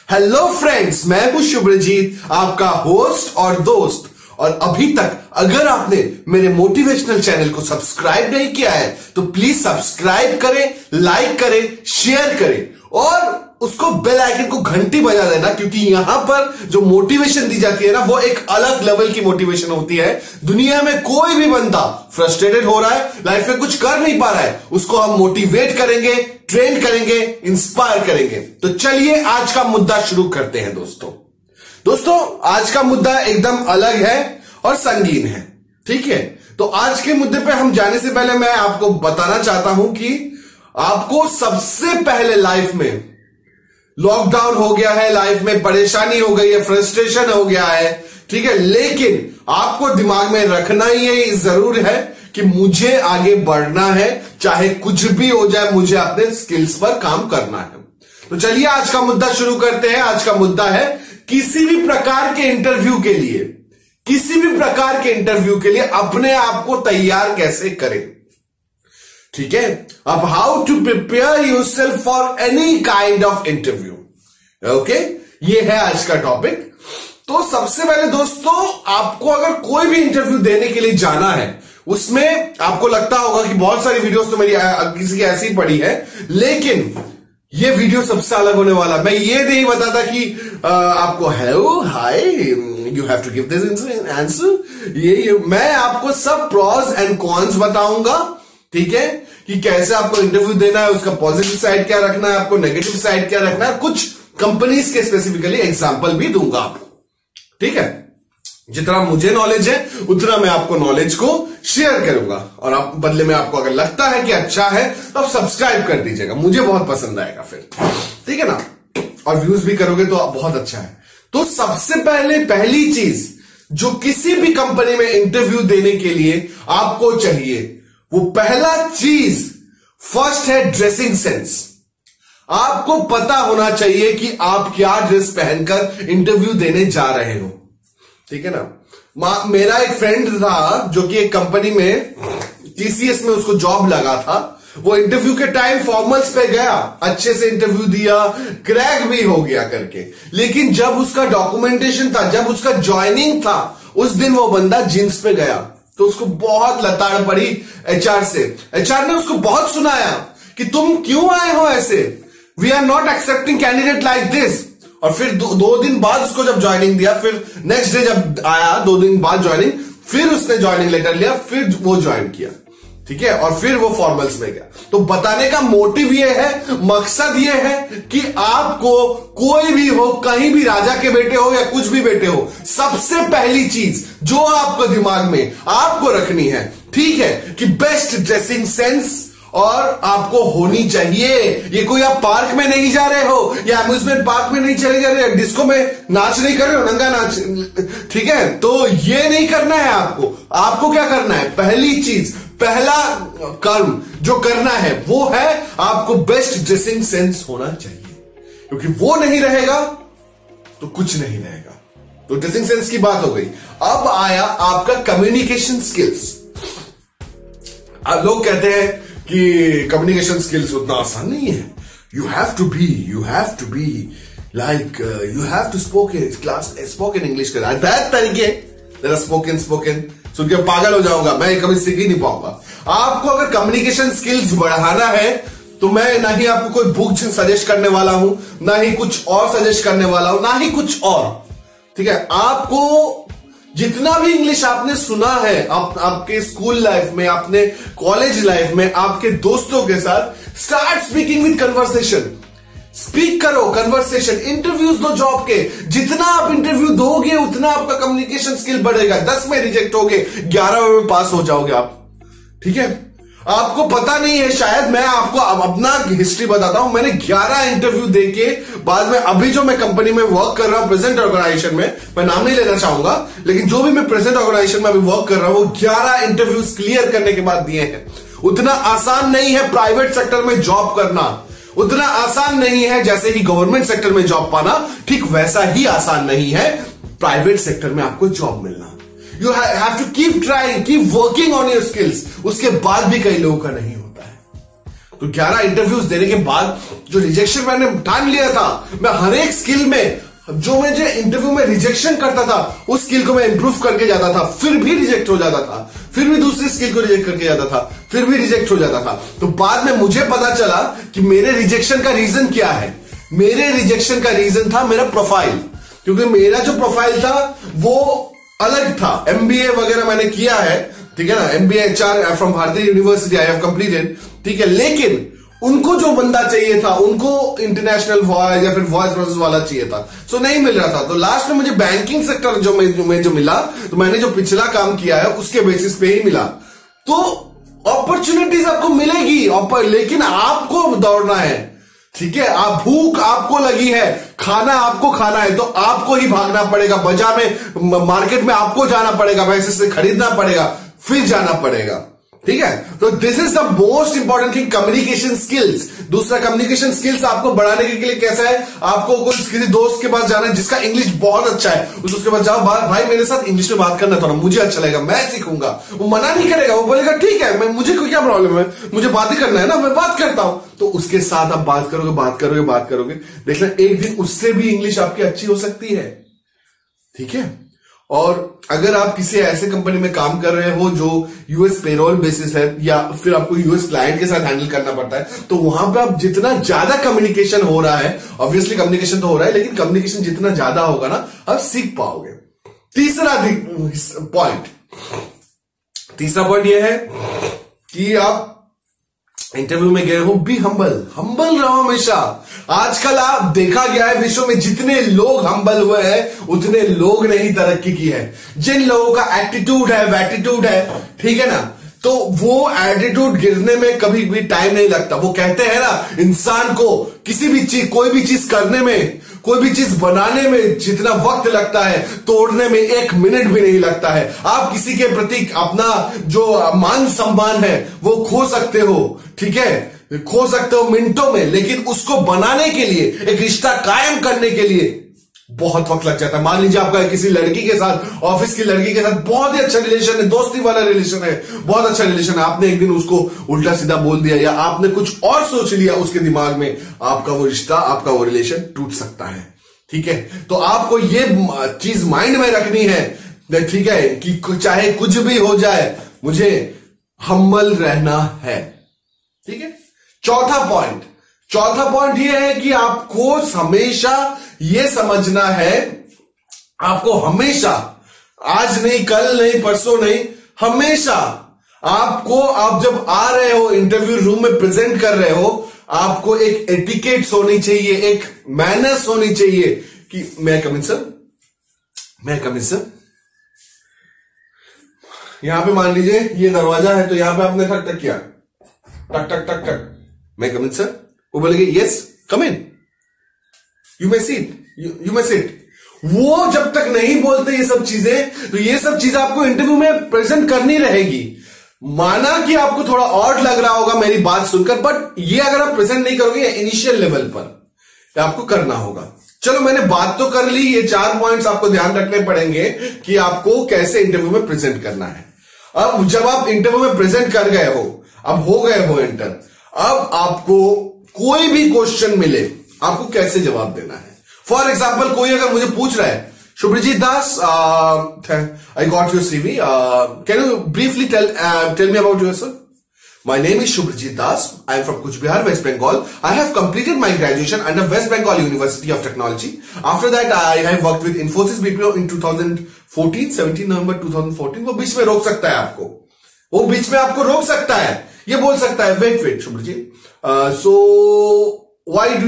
Hello friends, मैं हूं शुभ्रजीत, आपका होस्ट और दोस्त। और अभी तक अगर आपने मेरे मोटिवेशनल चैनल को सब्सक्राइब नहीं किया है तो प्लीज सब्सक्राइब करें, लाइक करें, शेयर करें और उसको बेल आइकन को घंटी बजा देना, क्योंकि यहां पर जो मोटिवेशन दी जाती है ना, वो एक अलग लेवल की मोटिवेशन होती है। दुनिया में कोई भी बंदा फ्रस्ट्रेटेड हो रहा है, लाइफ में कुछ कर नहीं पा रहा है, उसको हम मोटिवेट करेंगे, ट्रेन करेंगे, इंस्पायर करेंगे। तो चलिए आज का मुद्दा शुरू करते हैं दोस्तों, आज का मुद्दा एकदम अलग है और संगीन है। ठीक है, तो आज के मुद्दे पे हम जाने से पहले मैं आपको बताना चाहता हूं कि आपको सबसे पहले लाइफ में लॉकडाउन हो गया है, लाइफ में परेशानी हो गई है, फ्रस्ट्रेशन हो गया है, ठीक है, लेकिन आपको दिमाग में रखना ही जरूर है कि मुझे आगे बढ़ना है, चाहे कुछ भी हो जाए, मुझे अपने स्किल्स पर काम करना है। तो चलिए आज का मुद्दा शुरू करते हैं। आज का मुद्दा है किसी भी प्रकार के इंटरव्यू के लिए अपने आप को तैयार कैसे करें। ठीक है, अब how to prepare yourself for any kind of interview. Okay, ये है आज का टॉपिक। तो सबसे पहले दोस्तों, आपको अगर कोई भी इंटरव्यू देने के लिए जाना है, उसमें आपको लगता होगा कि बहुत सारी वीडियोस तो मेरी किसी की ऐसी पड़ी है, लेकिन ये वीडियो सबसे अलग होने वाला। मैं ये नहीं बताता कि आपको hello hi you have to give this answer, ये मैं आपको सब प्रॉज एंड कॉन्स बताऊंगा। ठीक है, कि कैसे आपको इंटरव्यू देना है, उसका पॉजिटिव साइड क्या रखना है, आपको नेगेटिव साइड क्या रखना है, कुछ कंपनीज के स्पेसिफिकली एग्जांपल भी दूंगा आपको। ठीक है, जितना मुझे नॉलेज है उतना मैं आपको नॉलेज को शेयर करूंगा, और आप बदले में आपको अगर लगता है कि अच्छा है तो आप सब्सक्राइब कर दीजिएगा, मुझे बहुत पसंद आएगा फिर। ठीक है ना, और व्यूज भी करोगे तो बहुत अच्छा है। तो सबसे पहली चीज जो किसी भी कंपनी में इंटरव्यू देने के लिए आपको चाहिए, वो पहला चीज फर्स्ट है ड्रेसिंग सेंस। आपको पता होना चाहिए कि आप क्या ड्रेस पहनकर इंटरव्यू देने जा रहे हो। ठीक है ना, मेरा एक फ्रेंड था जो कि एक कंपनी में TCS में उसको जॉब लगा था। वो इंटरव्यू के टाइम फॉर्मल्स पे गया, अच्छे से इंटरव्यू दिया, क्रैक भी हो गया करके, लेकिन जब उसका डॉक्यूमेंटेशन था, जब उसका ज्वाइनिंग था, उस दिन वो बंदा जींस पे गया तो उसको बहुत लताड़ पड़ी HR से। HR ने उसको बहुत सुनाया कि तुम क्यों आए हो ऐसे, we are not accepting candidate like this. और फिर दो दिन बाद उसको जब ज्वाइनिंग दिया, फिर नेक्स्ट डे जब आया 2 दिन बाद ज्वाइनिंग, फिर उसने ज्वाइनिंग लेटर लिया, फिर वो ज्वाइन किया। ठीक है, और फिर वो फॉर्मल्स में गया। तो बताने का मोटिव ये है, मकसद ये है कि आपको कोई भी हो, कहीं भी राजा के बेटे हो या कुछ भी बेटे हो, सबसे पहली चीज जो आपको दिमाग में आपको रखनी है, ठीक है, कि बेस्ट ड्रेसिंग सेंस और आपको होनी चाहिए। ये कोई आप पार्क में नहीं जा रहे हो या अम्यूजमेंट पार्क में नहीं चले जा रहे हो, डिस्को में नाच नहीं कर रहे हो, नंगा नाच। ठीक है, तो ये नहीं करना है आपको क्या करना है, पहली चीज, पहला कर्म जो करना है वो है आपको बेस्ट ड्रेसिंग सेंस होना चाहिए, क्योंकि वो नहीं रहेगा तो कुछ नहीं रहेगा। तो ड्रेसिंग सेंस की बात हो गई। अब आया आपका कम्युनिकेशन स्किल्स। अब लोग कहते हैं कि कम्युनिकेशन स्किल्स उतना आसान नहीं है। You have to be like you have to spoken English कर तरीके स्पोकन सुन के पागल हो जाऊंगा, मैं कभी सीख ही नहीं पाऊंगा। आपको अगर कम्युनिकेशन स्किल्स बढ़ाना है तो मैं ना ही आपको कोई बुक सजेस्ट करने वाला हूं, ना ही कुछ और सजेस्ट करने वाला हूं, ना ही कुछ और। ठीक है, आपको जितना भी इंग्लिश आपने सुना है आपके स्कूल लाइफ में, आपने कॉलेज लाइफ में, आपके दोस्तों के साथ, start speaking with conversation. Speak करो, कन्वर्सेशन, इंटरव्यूज दो जॉब के। जितना आप इंटरव्यू दोगे उतना आपका कम्युनिकेशन स्किल बढ़ेगा। 10 में रिजेक्ट होगे, 11 में पास हो जाओगे आप। ठीक है, आपको पता नहीं है शायद, मैं आपको अपना हिस्ट्री बताता हूं। मैंने 11 इंटरव्यू देके बाद में, अभी जो मैं कंपनी में वर्क कर रहा हूं प्रेजेंट ऑर्गेनाइजेशन में, मैं नाम नहीं लेना चाहूंगा, लेकिन जो भी मैं प्रेजेंट ऑर्गेनाइजेशन में अभी वर्क कर रहा हूं, वो 11 इंटरव्यूज क्लियर करने के बाद दिए हैं। उतना आसान नहीं है प्राइवेट सेक्टर में जॉब करना, उतना आसान नहीं है जैसे कि गवर्नमेंट सेक्टर में जॉब पाना, ठीक वैसा ही आसान नहीं है प्राइवेट सेक्टर में आपको जॉब मिलना। You have to keep trying, keep working on your skills. उसके बाद भी कई लोगों का नहीं होता है। तो 11 इंटरव्यूज देने के बाद जो रिजेक्शन मैंने ठान लिया था, मैं हर एक स्किल में जो मुझे इंटरव्यू में रिजेक्शन करता था उस स्किल को मैं इंप्रूव करके जाता था, फिर भी रिजेक्ट हो जाता था, फिर भी दूसरी स्किल को रिजेक्ट करके जाता था, फिर भी रिजेक्ट हो जाता था। तो बाद में मुझे पता चला कि मेरे रिजेक्शन का रीजन क्या है। मेरे रिजेक्शन का रीजन था मेरा प्रोफाइल, क्योंकि मेरा जो प्रोफाइल था वो अलग था। एमबीए वगैरह मैंने किया है, ठीक है ना, एमबीए एचआर फ्रॉम भारतीय यूनिवर्सिटी आई हैव कंप्लीटेड, ठीक है, लेकिन उनको जो बंदा चाहिए था, उनको इंटरनेशनल वॉइस या फिर वॉइस प्रोसेस वाला चाहिए था, सो नहीं मिल रहा था। तो लास्ट में मुझे बैंकिंग सेक्टर जो मिला, तो मैंने जो पिछला काम किया है उसके बेसिस पे ही मिला। तो अपॉर्चुनिटीज आपको मिलेगी, लेकिन आपको दौड़ना है, ठीक है। आप भूख आपको लगी है, खाना आपको खाना है, तो आपको ही भागना पड़ेगा, बाजार में मार्केट में आपको जाना पड़ेगा, पैसे से खरीदना पड़ेगा, फिर जाना पड़ेगा, ठीक है। तो this is the most important thing, communication skills. दूसरा, कम्युनिकेशन स्किल्स आपको बढ़ाने के लिए कैसा है, आपको किसी दोस्त के पास जाना है जिसका इंग्लिश बहुत अच्छा है, उसके पास जाओ, भाई मेरे साथ इंग्लिश में बात करना थोड़ा मुझे अच्छा लगेगा, मैं सीखूंगा। वो मना नहीं करेगा, वो बोलेगा ठीक है, मुझे कोई क्या प्रॉब्लम है, मुझे बात ही करना है ना, मैं बात करता हूं। तो उसके साथ आप बात करोगे, देखना एक दिन उससे भी इंग्लिश आपकी अच्छी हो सकती है, ठीक है। और अगर आप किसी ऐसे कंपनी में काम कर रहे हो जो यूएस पेरोल बेसिस है, या फिर आपको यूएस क्लाइंट के साथ हैंडल करना पड़ता है, तो वहां पे आप जितना ज्यादा कम्युनिकेशन हो रहा है, ऑब्वियसली कम्युनिकेशन तो हो रहा है, लेकिन कम्युनिकेशन जितना ज्यादा होगा ना, आप सीख पाओगे। तीसरा पॉइंट यह है कि आप इंटरव्यू में गए हो, बी हम्बल रहो हमेशा। आजकल आप देखा गया है विश्व में जितने लोग हम्बल हुए हैं उतने लोग ने ही तरक्की की है। जिन लोगों का एटीट्यूड है, ठीक है ना, तो वो एटीट्यूड गिरने में कभी भी टाइम नहीं लगता। वो कहते हैं ना, इंसान को किसी भी चीज, कोई भी चीज करने में, कोई भी चीज बनाने में जितना वक्त लगता है, तोड़ने में 1 मिनट भी नहीं लगता है। आप किसी के प्रति अपना जो मान सम्मान है वो खो सकते हो, ठीक है, खो सकते हो मिनटों में, लेकिन उसको बनाने के लिए, एक रिश्ता कायम करने के लिए बहुत वक्त लग जाता है। मान लीजिए आपका किसी लड़की के साथ, ऑफिस की लड़की के साथ बहुत ही अच्छा रिलेशन है, दोस्ती वाला रिलेशन है, बहुत अच्छा रिलेशन है, आपने एक दिन उसको उल्टा सीधा बोल दिया या आपने कुछ और सोच लिया उसके दिमाग में, आपका वो रिश्ता, आपका वो रिलेशन टूट सकता है, ठीक है। तो आपको ये चीज माइंड में रखनी है, ठीक है, कि चाहे कुछ भी हो जाए, मुझे हम्बल रहना है, ठीक है। चौथा पॉइंट यह है कि आपको हमेशा यह समझना है, आपको हमेशा, आज नहीं, कल नहीं, परसों नहीं, हमेशा आपको, आप जब आ रहे हो इंटरव्यू रूम में प्रेजेंट कर रहे हो, आपको एक एटिकेट्स होनी चाहिए, एक मैनर्स होनी चाहिए कि मैं कम इन सर, यहां पे मान लीजिए ये दरवाजा है, तो यहां पे आपने ठक ठक किया, टक टक टक टक, मैं कम इन सर, वो बोलेंगे yes come in, you may sit. वो जब तक नहीं बोलते ये सब चीजें, तो ये सब चीजें आपको इंटरव्यू में प्रेजेंट करनी रहेगी। माना कि आपको थोड़ा ऑड लग रहा होगा मेरी बात सुनकर, बट ये अगर आप प्रेजेंट नहीं करोगे इनिशियल लेवल पर, आपको करना होगा। चलो मैंने बात तो कर ली, ये 4 पॉइंट्स आपको ध्यान रखने पड़ेंगे कि आपको कैसे इंटरव्यू में प्रेजेंट करना है। अब जब आप इंटरव्यू में प्रेजेंट कर गए हो, अब हो गए हो इंटर, अब आपको कोई भी क्वेश्चन मिले, आपको कैसे जवाब देना है। फॉर एग्जाम्पल, कोई अगर मुझे पूछ रहा है, शुभ्रजीत दास, I got your CV. Can you briefly tell me about yourself? My name is Shubhrajit Das. I am from Kuch Bihar, West Bengal. I have completed my graduation under West Bengal University of Technology. After that, I have worked with Infosys BPO in 2014, 17 November 2014. वो बीच में रोक सकता है आपको, वो बीच में आपको रोक सकता है, ये बोल सकता है wait Shubhrajit, so why do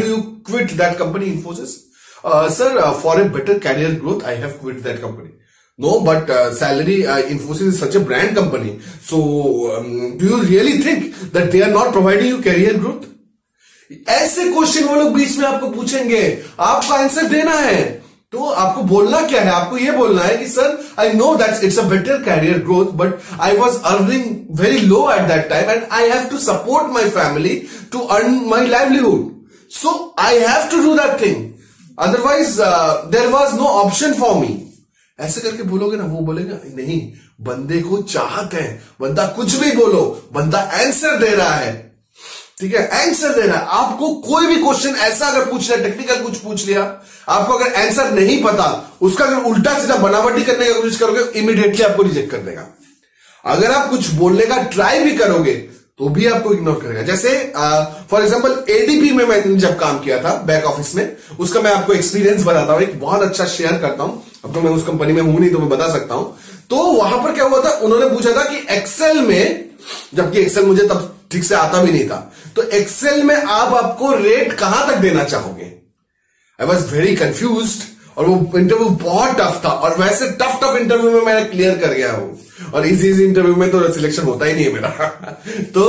you quit that company Infosys? Sir, for a better career growth, I have quit that company. No, but salary, Infosys is such a brand company. So, do you really think that they are not providing you career growth? ऐसे question वो लोग बीच में आपको पूछेंगे, आपको answer देना है। तो आपको बोलना क्या है, आपको ये बोलना है कि sir, I know that it's a better career growth, but I was earning very low at that time and I have to support my family to earn my livelihood, so I have to do that thing, otherwise there was no option for me. ऐसे करके बोलोगे ना, वो बोलेगा नहीं, बंदे को चाहत है, बंदा कुछ भी बोलो, बंदा आंसर दे रहा है, ठीक है, आंसर दे रहा है। आपको कोई भी क्वेश्चन ऐसा अगर पूछ लिया, टेक्निकल कुछ पूछ लिया, आपको अगर आंसर नहीं पता, उसका अगर उल्टा सीधा बनावटी करने की कोशिश करोगे, इमीडिएटली आपको रिजेक्ट कर देगा। अगर आप कुछ बोलने का ट्राई भी करोगे तो भी आपको इग्नोर करेगा। जैसे फॉर एग्जांपल एडीपी में मैंने जब काम किया था बैक ऑफिस में, उसका मैं आपको एक्सपीरियंस बताता हूं, एक बहुत अच्छा शेयर करता हूं। अब तो मैं उस कंपनी में हूं नहीं तो मैं बता सकता हूं। तो वहां पर क्या हुआ था, उन्होंने पूछा था कि एक्सेल में, जबकि एक्सेल मुझे तब ठीक से आता भी नहीं था, तो एक्सेल में आपको रेट कहां तक देना चाहोगे। आई वॉज वेरी कंफ्यूज्ड, और वो इंटरव्यू बहुत टफ था, और वैसे टफ इंटरव्यू में मैं क्लियर कर गया हूं, और इजी इंटरव्यू में तो सिलेक्शन होता ही नहीं है मेरा। तो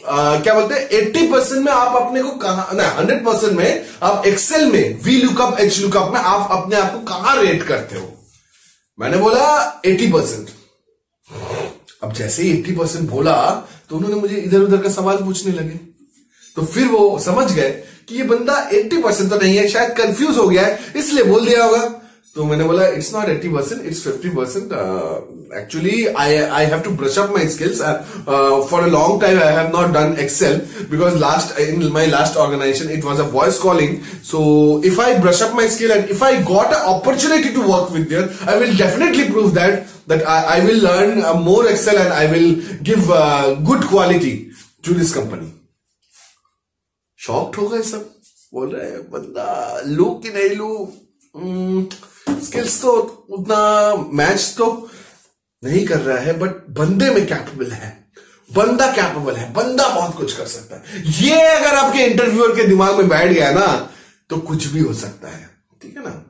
क्या बोलते हैं, 80% में आप अपने को कहा ना, 100% में आप एक्सेल में वी लुकअप एच लुकअप में आप अपने आप को कहां रेट करते हो। मैंने बोला 80%। अब जैसे ही 80% बोला तो उन्होंने मुझे इधर उधर का सवाल पूछने लगे, तो फिर वो समझ गए कि ये बंदा 80% तो नहीं है, शायद कंफ्यूज हो गया है इसलिए बोल दिया होगा। तो मैंने बोला it's not 80%, it's 50%। Actually I have to brush up my skills. For a long time I have not done Excel because in my last organisation it was a voice calling. So if I brush up my skill and if I got a opportunity to work with there, I will definitely prove that I will learn more Excel and I will give good quality to this company. Shocked हो गए सब, बोल रहे हैं बंदा लू कि नहीं लू, स्किल्स तो उतना मैच तो नहीं कर रहा है, बट बंदे में कैपेबल है, बंदा कैपेबल है, बंदा बहुत कुछ कर सकता है। ये अगर आपके इंटरव्यूअर के दिमाग में बैठ गया ना तो कुछ भी हो सकता है, ठीक है ना।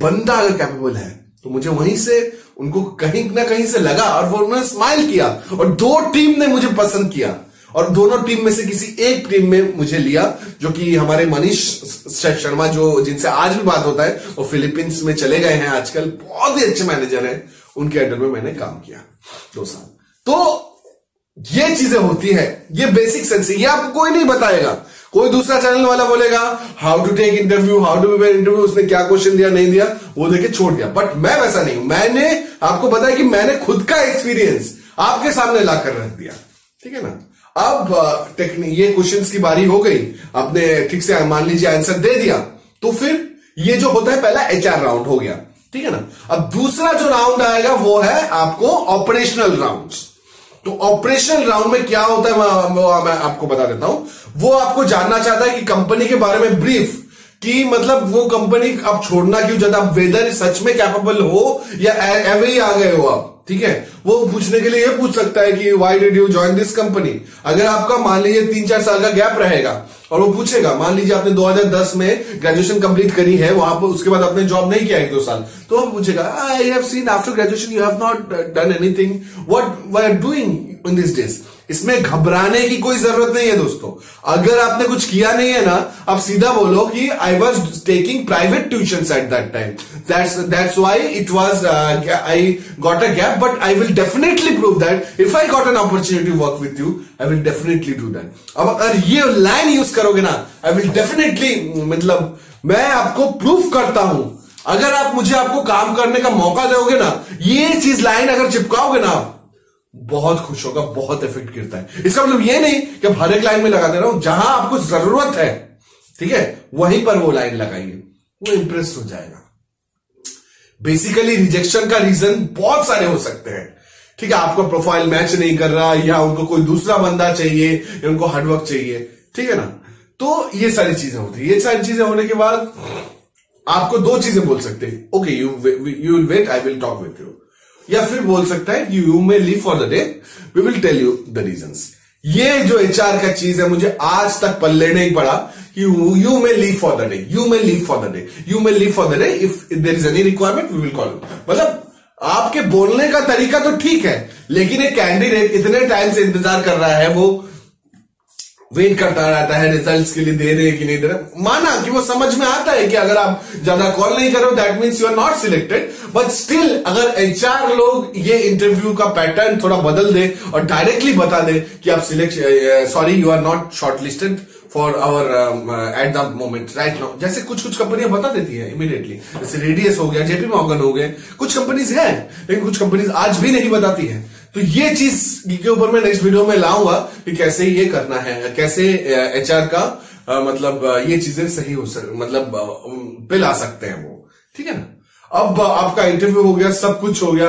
बंदा अगर कैपेबल है तो मुझे वहीं से उनको कहीं ना कहीं से लगा, और वो उन्होंने स्माइल किया, और 2 टीम ने मुझे पसंद किया, और दोनों टीम में से किसी एक टीम में मुझे लिया, जो कि हमारे मनीष शर्मा, जो जिनसे आज भी बात होता है, वो फिलीपींस में चले गए हैं आजकल, बहुत ही अच्छे मैनेजर हैं, उनके अंडर में मैंने काम किया 2 साल। तो ये चीजें होती है, ये बेसिक सेंस है, ये आपको कोई नहीं बताएगा। कोई दूसरा चैनल वाला बोलेगा how to take interview, how to prepare interview, उसने क्या क्वेश्चन दिया नहीं दिया वो देके छोड़ दिया, बट मैं वैसा नहीं हूं। मैंने आपको बताया कि मैंने खुद का एक्सपीरियंस आपके सामने लाकर रख दिया, ठीक है ना। अब ये क्वेश्चंस की बारी हो गई, आपने ठीक से मान लीजिए आंसर दे दिया, तो फिर ये जो होता है पहला एचआर राउंड हो गया, ठीक है ना। अब दूसरा जो राउंड आएगा वो है आपको ऑपरेशनल राउंड्स। तो ऑपरेशनल राउंड में क्या होता है मैं आपको बता देता हूं। वो आपको जानना चाहता है कि कंपनी के बारे में ब्रीफ, कि मतलब वो कंपनी आप छोड़ना क्यों चाहता, आप वेदर सच में कैपेबल हो या एवे ही आ गए हो आप, ठीक है। वो पूछने के लिए ये पूछ सकता है कि why did you join this company. अगर आपका मान लीजिए 3-4 साल का गैप रहेगा, और वो पूछेगा, मान लीजिए आपने 2010 में ग्रेजुएशन कंप्लीट करी है, वहां पर उसके बाद आपने जॉब नहीं किया 1-2 साल, तो वो पूछेगा I have seen after graduation you have not done anything, what are doing in this days. इसमें घबराने की कोई जरूरत नहीं है दोस्तों। अगर आपने कुछ किया नहीं है ना, आप सीधा बोलो कि I was taking private tuition eight that time, that's why it was I got a gap, but I will definitely prove that if I got an opportunity work with you I will definitely do that. अब अगर ये line use करोगे ना, आई will definitely, मतलब मैं आपको proof करता हूं, अगर आप मुझे आपको काम करने का मौका दोगे ना, ये चीज लाइन अगर चिपकाओगे ना, बहुत खुश होगा, बहुत इफेक्ट गिरता है। इसका मतलब ये नहीं कि आप हर एक लाइन में लगा दे रहा हूं, जहां आपको जरूरत है, ठीक है, वहीं पर वो लाइन लगाइए, वो इंप्रेस हो जाएगा। बेसिकली रिजेक्शन का रीजन बहुत सारे हो सकते हैं, ठीक है। आपका प्रोफाइल मैच नहीं कर रहा, या उनको कोई दूसरा बंदा चाहिए, या उनको हार्डवर्क चाहिए, ठीक है ना। तो ये सारी चीजें होती है। ये सारी चीजें होने के बाद आपको 2 चीजें बोल सकते हैं, okay you will wait, I will talk with you, या फिर बोल सकता है you may leave for the day, we will tell you the reasons. ये जो एचआर का चीज है मुझे आज तक पल्ले नहीं पड़ा कि you may leave for the day, you may leave for the day, you may leave for the day, if there is any requirement we will call you. मतलब आपके बोलने का तरीका तो ठीक है, लेकिन एक कैंडिडेट इतने टाइम से इंतजार कर रहा है, वो वेट करता रहता है रिजल्ट्स के लिए, दे रहे कि नहीं दे रहे। माना कि वो समझ में आता है कि अगर आप ज्यादा कॉल नहीं करो that means you are not selected, but still अगर एचआर लोग ये इंटरव्यू का पैटर्न थोड़ा बदल दे और डायरेक्टली बता दे कि आप you are not shortlisted for our at the moment right now. जैसे कुछ कुछ कंपनियां बता देती है इमीडिएटली, जैसे रेडियस हो गया, जेपी मॉर्गन हो गए, कुछ कंपनीज हैं लेकिन कुछ कंपनीज आज भी नहीं बताती है। तो ये चीज के ऊपर मैं नेक्स्ट वीडियो में लाऊंगा कि कैसे ये करना है, कैसे एचआर का मतलब ये चीजें सही हो मतलब पे ला सकते हैं वो, ठीक है ना। अब आपका इंटरव्यू हो गया, सब कुछ हो गया,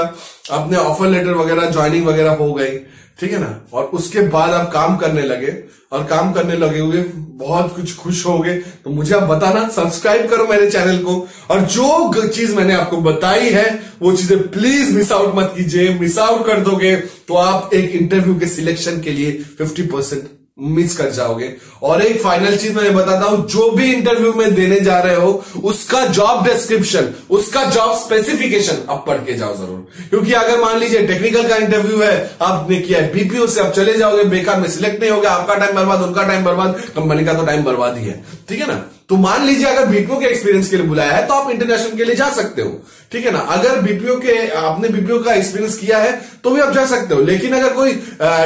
आपने ऑफर लेटर वगैरह, ज्वाइनिंग वगैरह हो गई, ठीक है ना। और उसके बाद आप काम करने लगे, और काम करने लगे हुए बहुत कुछ खुश हो गए, तो मुझे आप बताना, सब्सक्राइब करो मेरे चैनल को, और जो चीज मैंने आपको बताई है वो चीजें प्लीज मिस आउट मत कीजिए। मिस आउट कर दोगे तो आप एक इंटरव्यू के सिलेक्शन के लिए 50% मिस कर जाओगे। और एक फाइनल चीज मैं बताता हूं, जो भी इंटरव्यू में देने जा रहे हो उसका जॉब डिस्क्रिप्शन, उसका जॉब स्पेसिफिकेशन आप पढ़ के जाओ जरूर। क्योंकि अगर मान लीजिए टेक्निकल का इंटरव्यू है, आपने किया है बीपीओ से, आप चले जाओगे, बेकार में सिलेक्ट नहीं होगा, आपका टाइम बर्बाद, उनका टाइम बर्बाद, कंपनी का तो टाइम बर्बाद ही है, ठीक है ना। तो मान लीजिए अगर बीपीओ के एक्सपीरियंस के लिए बुलाया है तो आप इंटरनेशनल के लिए जा सकते हो, ठीक है ना। अगर बीपीओ के आपने बीपीओ का एक्सपीरियंस किया है तो भी आप जा सकते हो। लेकिन अगर कोई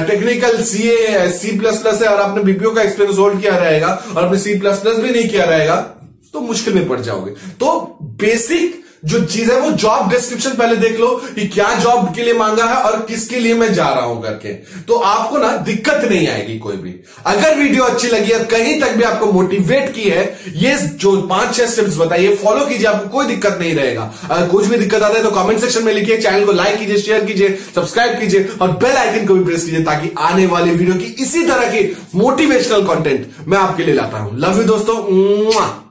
टेक्निकल सीए C++ है और आपने बीपीओ का एक्सपीरियंस होल्ड किया रहेगा और आपने C++ भी नहीं किया रहेगा तो मुश्किल में पड़ जाओगे। तो बेसिक जो चीज है वो जॉब डिस्क्रिप्शन पहले देख लो कि क्या जॉब के लिए मांगा है और किसके लिए मैं जा रहा हूं करके, तो आपको ना दिक्कत नहीं आएगी कोई भी। अगर वीडियो अच्छी लगी है, कहीं तक भी आपको मोटिवेट की है, ये जो 5-6 स्टेप्स बताइए फॉलो कीजिए, आपको कोई दिक्कत नहीं रहेगा। अगर कुछ भी दिक्कत आता है तो कमेंट सेक्शन में लिखिए, चैनल को लाइक कीजिए, शेयर कीजिए, सब्सक्राइब कीजिए और बेल आइकन को भी प्रेस कीजिए ताकि आने वाली वीडियो की इसी तरह की मोटिवेशनल कंटेंट मैं आपके लिए लाता हूं। लव यू दोस्तों।